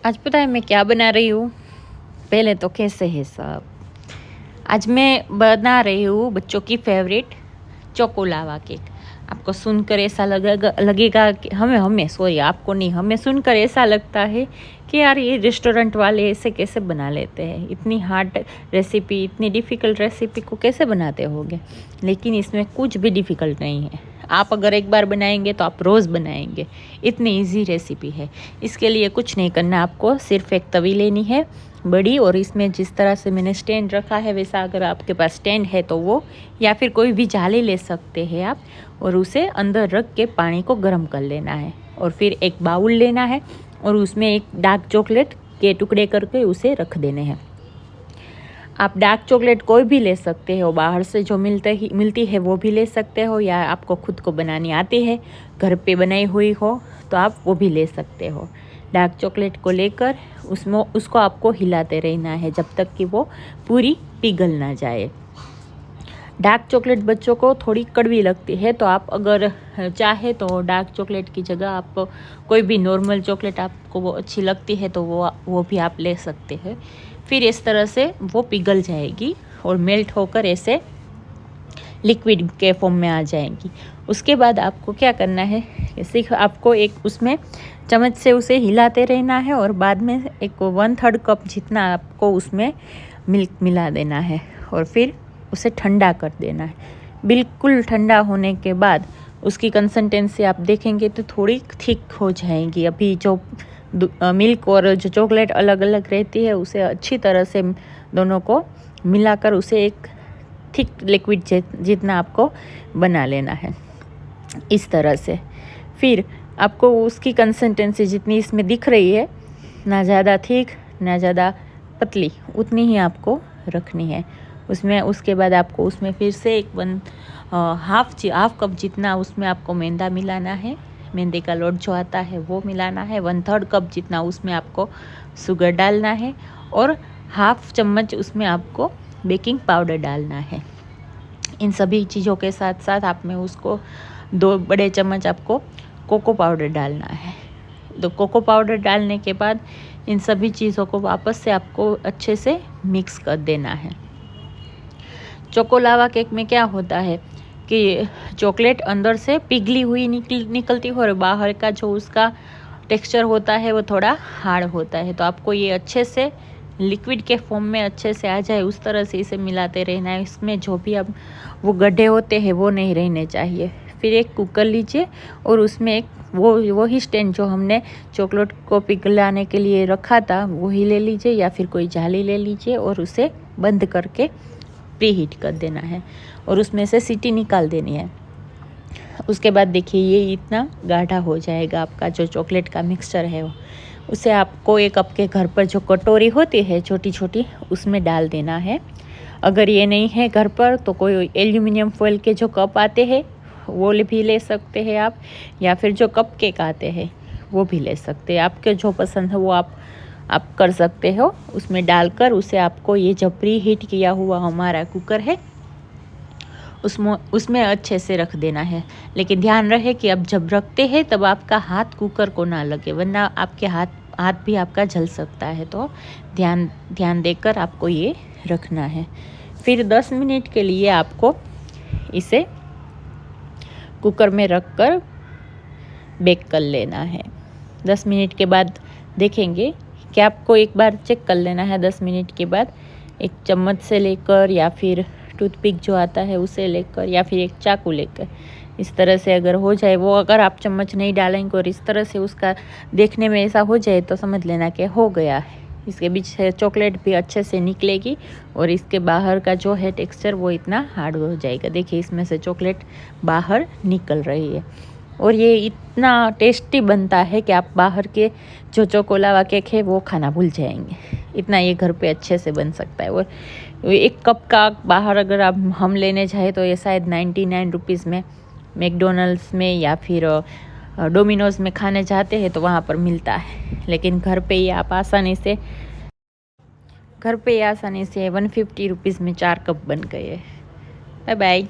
आज पता है मैं क्या बना रही हूँ। पहले तो कैसे है सब। आज मैं बना रही हूँ बच्चों की फेवरेट चोको लावा केक। आपको सुनकर ऐसा लगेगा कि आपको नहीं, हमें सुनकर ऐसा लगता है कि यार ये रेस्टोरेंट वाले ऐसे कैसे बना लेते हैं, इतनी हार्ड रेसिपी, इतनी डिफ़िकल्ट रेसिपी को कैसे बनाते होंगे। लेकिन इसमें कुछ भी डिफ़िकल्ट नहीं है। आप अगर एक बार बनाएंगे तो आप रोज़ बनाएंगे, इतनी इजी रेसिपी है। इसके लिए कुछ नहीं करना, आपको सिर्फ एक तवी लेनी है बड़ी, और इसमें जिस तरह से मैंने स्टैंड रखा है वैसा अगर आपके पास स्टैंड है तो वो, या फिर कोई भी जाली ले सकते हैं आप, और उसे अंदर रख के पानी को गर्म कर लेना है। और फिर एक बाउल लेना है और उसमें एक डार्क चॉकलेट के टुकड़े करके उसे रख देने हैं। आप डार्क चॉकलेट कोई भी ले सकते हो, बाहर से जो मिलती है वो भी ले सकते हो, या आपको खुद को बनानी आती है, घर पे बनाई हुई हो तो आप वो भी ले सकते हो। डार्क चॉकलेट को लेकर उसको आपको हिलाते रहना है जब तक कि वो पूरी पिघल ना जाए। डार्क चॉकलेट बच्चों को थोड़ी कड़वी लगती है, तो आप अगर चाहे तो डार्क चॉकलेट की जगह आप कोई भी नॉर्मल चॉकलेट आपको वो अच्छी लगती है तो वो भी आप ले सकते हैं। फिर इस तरह से वो पिघल जाएगी और मेल्ट होकर ऐसे लिक्विड के फॉर्म में आ जाएंगी। उसके बाद आपको क्या करना है, सिर्फ आपको एक उसमें चम्मच से उसे हिलाते रहना है, और बाद में एक 1/3 कप जितना आपको उसमें मिल्क मिला देना है, और फिर उसे ठंडा कर देना है। बिल्कुल ठंडा होने के बाद उसकी कंसिस्टेंसी आप देखेंगे तो थोड़ी थिक हो जाएगी। अभी जो मिल्क और जो चॉकलेट अलग अलग रहती है उसे अच्छी तरह से दोनों को मिलाकर उसे एक थिक लिक्विड जितना आपको बना लेना है, इस तरह से। फिर आपको उसकी कंसिस्टेंसी जितनी इसमें दिख रही है, ना ज़्यादा थिक ना ज़्यादा पतली, उतनी ही आपको रखनी है उसमें। उसके बाद आपको उसमें फिर से हाफ कप जितना उसमें आपको मैदा मिलाना है। मैदे का लोट जो आता है वो मिलाना है। 1/3 कप जितना उसमें आपको शुगर डालना है, और हाफ चम्मच उसमें आपको बेकिंग पाउडर डालना है। इन सभी चीज़ों के साथ साथ आप में उसको 2 बड़े चम्मच आपको कोको पाउडर डालना है। तो कोको पाउडर डालने के बाद इन सभी चीज़ों को वापस से आपको अच्छे से मिक्स कर देना है। चोको लावा केक में क्या होता है कि चॉकलेट अंदर से पिघली हुई निकलती है, और बाहर का जो उसका टेक्सचर होता है वो थोड़ा हार्ड होता है। तो आपको ये अच्छे से लिक्विड के फॉर्म में अच्छे से आ जाए उस तरह से इसे मिलाते रहना है। इसमें जो भी अब वो गड्ढे होते हैं वो नहीं रहने चाहिए। फिर एक कुकर लीजिए और उसमें एक वही स्टैंड जो हमने चॉकलेट को पिघलाने के लिए रखा था वही ले लीजिए, या फिर कोई जाली ले लीजिए, और उसे बंद करके प्री हीट कर देना है, और उसमें से सीटी निकाल देनी है। उसके बाद देखिए ये इतना गाढ़ा हो जाएगा आपका जो चॉकलेट का मिक्सचर है वो। उसे आपको एक आपके घर पर जो कटोरी होती है छोटी छोटी, उसमें डाल देना है। अगर ये नहीं है घर पर तो कोई एल्यूमिनियम फॉइल के जो कप आते हैं वो भी ले सकते हैं आप, या फिर जो कप केक आते हैं वो भी ले सकते हैं। आपके जो पसंद है वो आप कर सकते हो। उसमें डालकर उसे आपको ये जो प्री हीट किया हुआ हमारा कुकर है उसमें अच्छे से रख देना है। लेकिन ध्यान रहे कि अब जब रखते हैं तब आपका हाथ कुकर को ना लगे, वरना आपके हाथ भी आपका जल सकता है। तो ध्यान देकर आपको ये रखना है। फिर 10 मिनट के लिए आपको इसे कुकर में रख कर बेक कर लेना है। 10 मिनट के बाद देखेंगे कि आपको एक बार चेक कर लेना है। 10 मिनट के बाद एक चम्मच से लेकर, या फिर टूथपिक जो आता है उसे लेकर, या फिर एक चाकू लेकर इस तरह से अगर हो जाए वो, अगर आप चम्मच नहीं डालेंगे और इस तरह से उसका देखने में ऐसा हो जाए तो समझ लेना कि हो गया है। इसके बीच से चॉकलेट भी अच्छे से निकलेगी, और इसके बाहर का जो है टेक्सचर वो इतना हार्ड हो जाएगा। देखिए इसमें से चॉकलेट बाहर निकल रही है, और ये इतना टेस्टी बनता है कि आप बाहर के जो चोको लावा केक है वो खाना भूल जाएंगे। इतना ये घर पे अच्छे से बन सकता है। और 1 कप का बाहर अगर हम लेने जाए तो ये शायद 99 रुपीज़ में मैकडोनल्ड्स में या फिर डोमिनोज़ में खाने जाते हैं तो वहाँ पर मिलता है। लेकिन घर पे ये आप आसानी से 150 रुपीज़ में 4 कप बन गए। Bye bye.